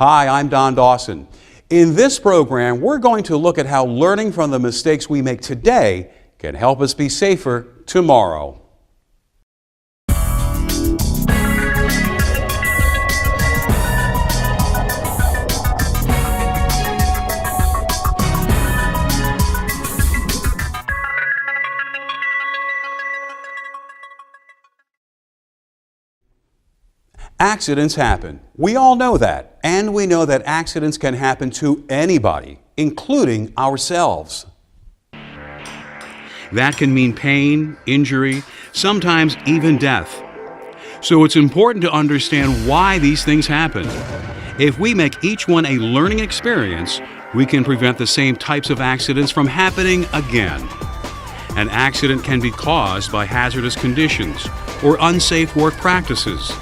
Hi, I'm Don Dawson. In this program, we're going to look at how learning from the mistakes we make today can help us be safer tomorrow. Accidents happen. We all know that. And we know that accidents can happen to anybody, including ourselves. That can mean pain, injury, sometimes even death. So it's important to understand why these things happen. If we make each one a learning experience, we can prevent the same types of accidents from happening again. An accident can be caused by hazardous conditions or unsafe work practices.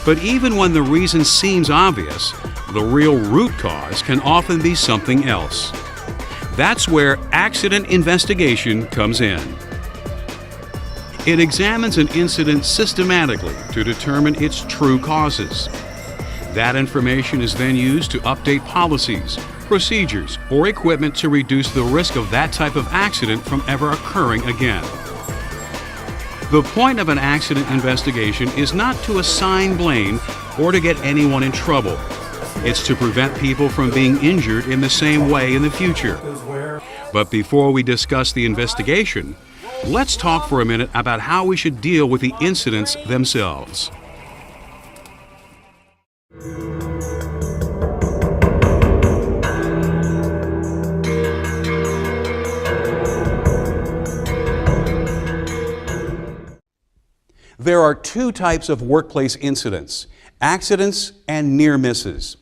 But even when the reason seems obvious, the real root cause can often be something else. That's where accident investigation comes in. It examines an incident systematically to determine its true causes. That information is then used to update policies, procedures, or equipment to reduce the risk of that type of accident from ever occurring again. The point of an accident investigation is not to assign blame or to get anyone in trouble. It's to prevent people from being injured in the same way in the future. But before we discuss the investigation, let's talk for a minute about how we should deal with the incidents themselves. There are two types of workplace incidents: accidents and near misses.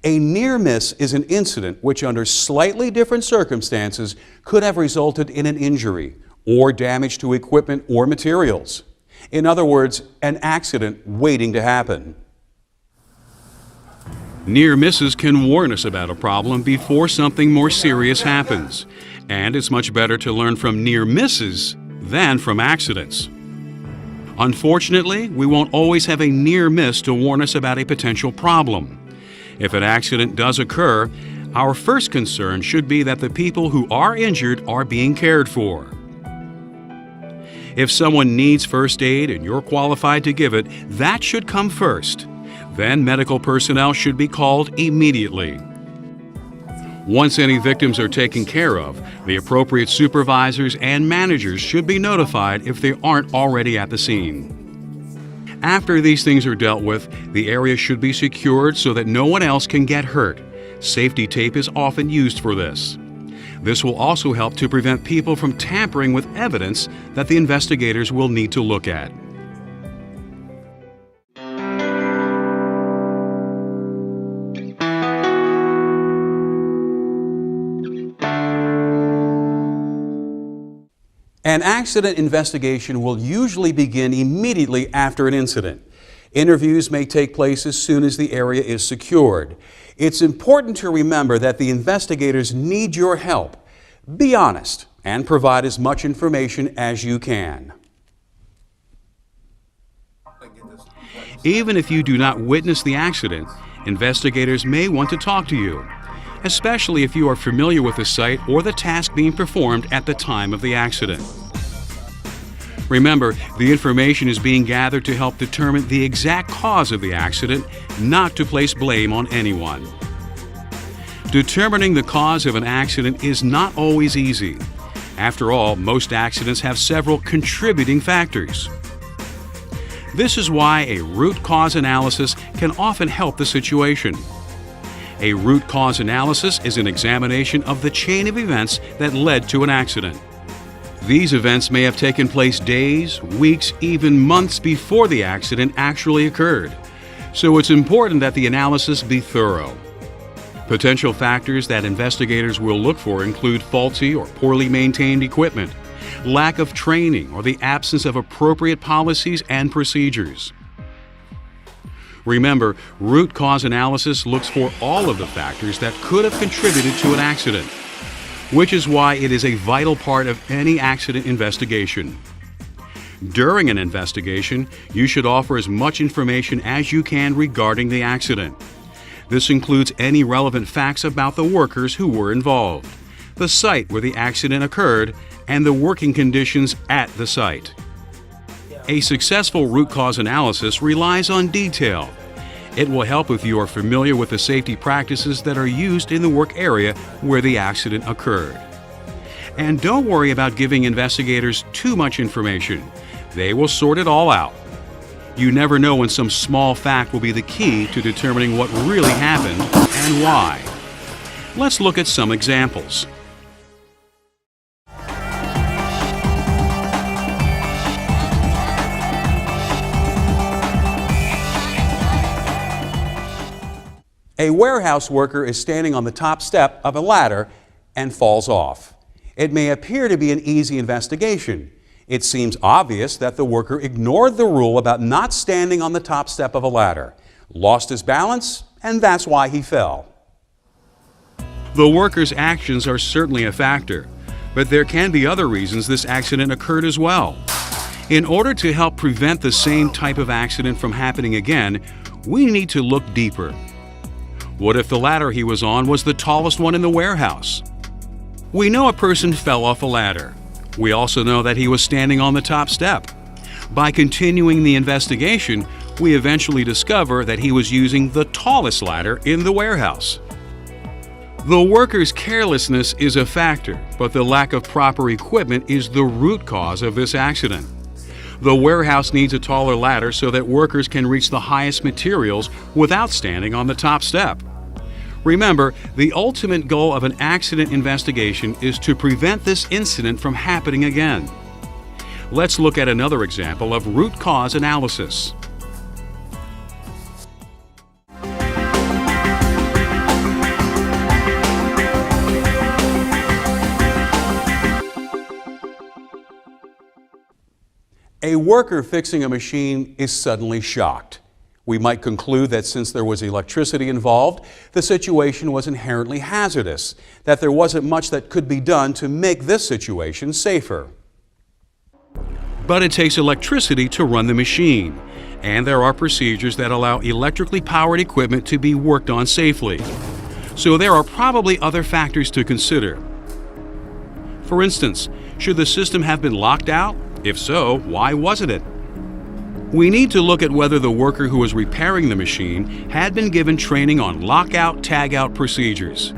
A near miss is an incident which, under slightly different circumstances, could have resulted in an injury or damage to equipment or materials. In other words, an accident waiting to happen. Near misses can warn us about a problem before something more serious happens. And it's much better to learn from near misses than from accidents. Unfortunately, we won't always have a near miss to warn us about a potential problem. If an accident does occur, our first concern should be that the people who are injured are being cared for. If someone needs first aid and you're qualified to give it, that should come first. Then medical personnel should be called immediately. Once any victims are taken care of, the appropriate supervisors and managers should be notified if they aren't already at the scene. After these things are dealt with, the area should be secured so that no one else can get hurt. Safety tape is often used for this. This will also help to prevent people from tampering with evidence that the investigators will need to look at. An accident investigation will usually begin immediately after an incident. Interviews may take place as soon as the area is secured. It's important to remember that the investigators need your help. Be honest and provide as much information as you can. Even if you do not witness the accident, investigators may want to talk to you, especially if you are familiar with the site or the task being performed at the time of the accident. Remember, the information is being gathered to help determine the exact cause of the accident, not to place blame on anyone. Determining the cause of an accident is not always easy. After all, most accidents have several contributing factors. This is why a root cause analysis can often help the situation. A root cause analysis is an examination of the chain of events that led to an accident. These events may have taken place days, weeks, even months before the accident actually occurred. So it's important that the analysis be thorough. Potential factors that investigators will look for include faulty or poorly maintained equipment, lack of training, or the absence of appropriate policies and procedures. Remember, root cause analysis looks for all of the factors that could have contributed to an accident, which is why it is a vital part of any accident investigation. During an investigation, you should offer as much information as you can regarding the accident. This includes any relevant facts about the workers who were involved, the site where the accident occurred, and the working conditions at the site. A successful root cause analysis relies on detail. It will help if you are familiar with the safety practices that are used in the work area where the accident occurred. And don't worry about giving investigators too much information. They will sort it all out. You never know when some small fact will be the key to determining what really happened and why. Let's look at some examples. A warehouse worker is standing on the top step of a ladder and falls off. It may appear to be an easy investigation. It seems obvious that the worker ignored the rule about not standing on the top step of a ladder, lost his balance, and that's why he fell. The worker's actions are certainly a factor, but there can be other reasons this accident occurred as well. In order to help prevent the same type of accident from happening again, we need to look deeper. What if the ladder he was on was the tallest one in the warehouse? We know a person fell off a ladder. We also know that he was standing on the top step. By continuing the investigation, we eventually discover that he was using the tallest ladder in the warehouse. The worker's carelessness is a factor, but the lack of proper equipment is the root cause of this accident. The warehouse needs a taller ladder so that workers can reach the highest materials without standing on the top step. Remember, the ultimate goal of an accident investigation is to prevent this incident from happening again. Let's look at another example of root cause analysis. A worker fixing a machine is suddenly shocked. We might conclude that since there was electricity involved, the situation was inherently hazardous, that there wasn't much that could be done to make this situation safer. But it takes electricity to run the machine, and there are procedures that allow electrically powered equipment to be worked on safely. So there are probably other factors to consider. For instance, should the system have been locked out? If so, why wasn't it? We need to look at whether the worker who was repairing the machine had been given training on lockout-tagout procedures.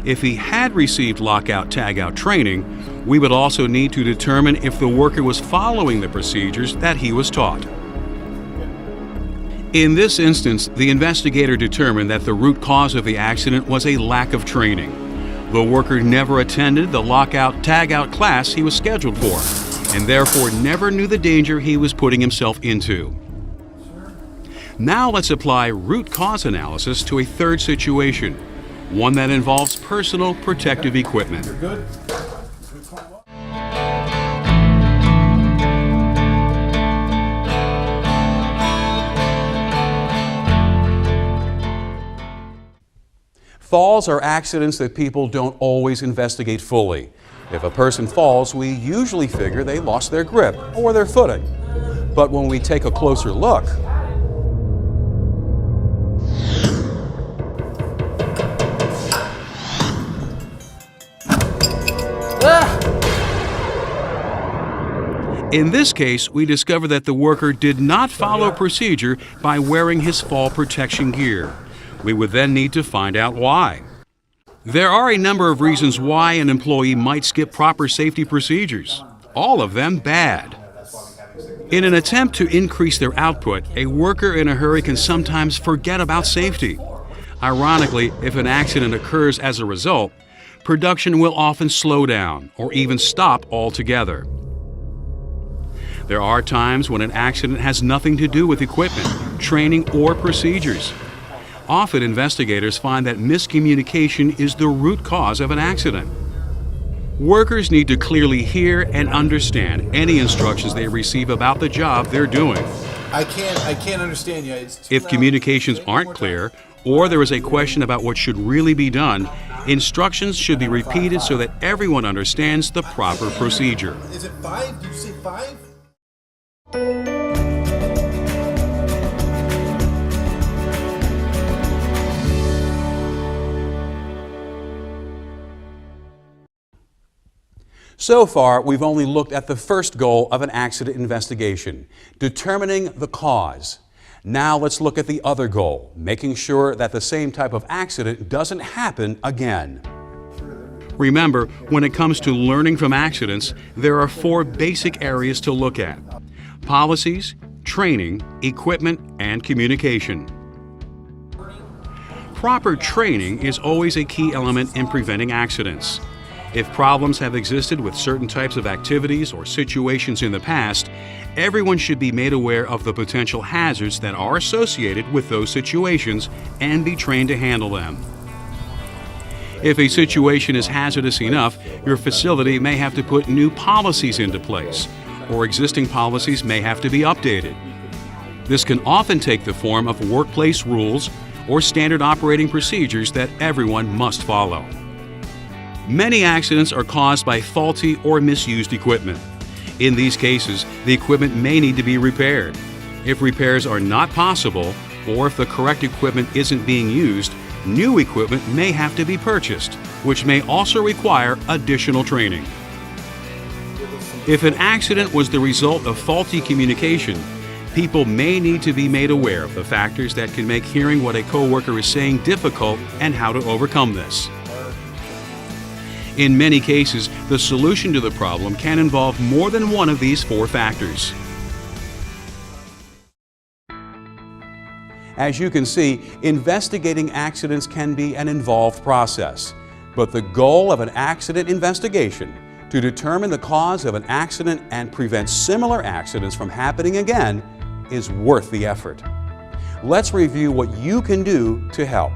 If he had received lockout-tagout training, we would also need to determine if the worker was following the procedures that he was taught. In this instance, the investigator determined that the root cause of the accident was a lack of training. The worker never attended the lockout-tagout class he was scheduled for, and therefore never knew the danger he was putting himself into. Now let's apply root cause analysis to a third situation, one that involves personal protective equipment. Falls are accidents that people don't always investigate fully. If a person falls, we usually figure they lost their grip or their footing. But when we take a closer look, in this case, we discover that the worker did not follow procedure by wearing his fall protection gear. We would then need to find out why. There are a number of reasons why an employee might skip proper safety procedures, all of them bad. In an attempt to increase their output, a worker in a hurry can sometimes forget about safety. Ironically, if an accident occurs as a result, production will often slow down or even stop altogether. There are times when an accident has nothing to do with equipment, training, or procedures. Often investigators find that miscommunication is the root cause of an accident. Workers need to clearly hear and understand any instructions they receive about the job they're doing. I can't understand you. If communications aren't clear, or there is a question about what should really be done, instructions should be repeated so that everyone understands the proper procedure. Is it 5? Did you say 5? So far, we've only looked at the first goal of an accident investigation, determining the cause. Now let's look at the other goal, making sure that the same type of accident doesn't happen again. Remember, when it comes to learning from accidents, there are 4 basic areas to look at: policies, training, equipment, and communication. Proper training is always a key element in preventing accidents. If problems have existed with certain types of activities or situations in the past, everyone should be made aware of the potential hazards that are associated with those situations and be trained to handle them. If a situation is hazardous enough, your facility may have to put new policies into place, or existing policies may have to be updated. This can often take the form of workplace rules or standard operating procedures that everyone must follow. Many accidents are caused by faulty or misused equipment. In these cases, the equipment may need to be repaired. If repairs are not possible, or if the correct equipment isn't being used, new equipment may have to be purchased, which may also require additional training. If an accident was the result of faulty communication, people may need to be made aware of the factors that can make hearing what a coworker is saying difficult and how to overcome this. In many cases, the solution to the problem can involve more than one of these 4 factors. As you can see, investigating accidents can be an involved process, but the goal of an accident investigation, to determine the cause of an accident and prevent similar accidents from happening again, is worth the effort. Let's review what you can do to help.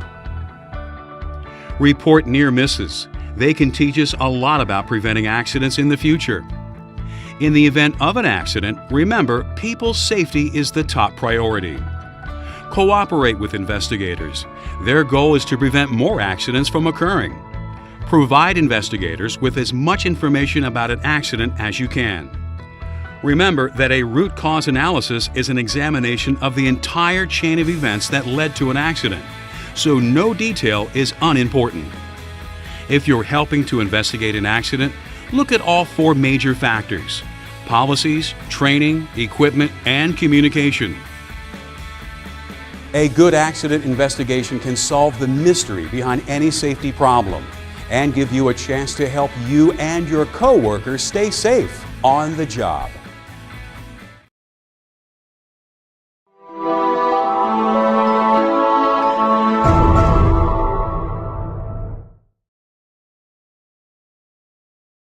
Report near misses. They can teach us a lot about preventing accidents in the future. In the event of an accident, remember, people's safety is the top priority. Cooperate with investigators. Their goal is to prevent more accidents from occurring. Provide investigators with as much information about an accident as you can. Remember that a root cause analysis is an examination of the entire chain of events that led to an accident, so no detail is unimportant. If you're helping to investigate an accident, look at all 4 major factors: policies, training, equipment, and communication. A good accident investigation can solve the mystery behind any safety problem and give you a chance to help you and your coworkers stay safe on the job.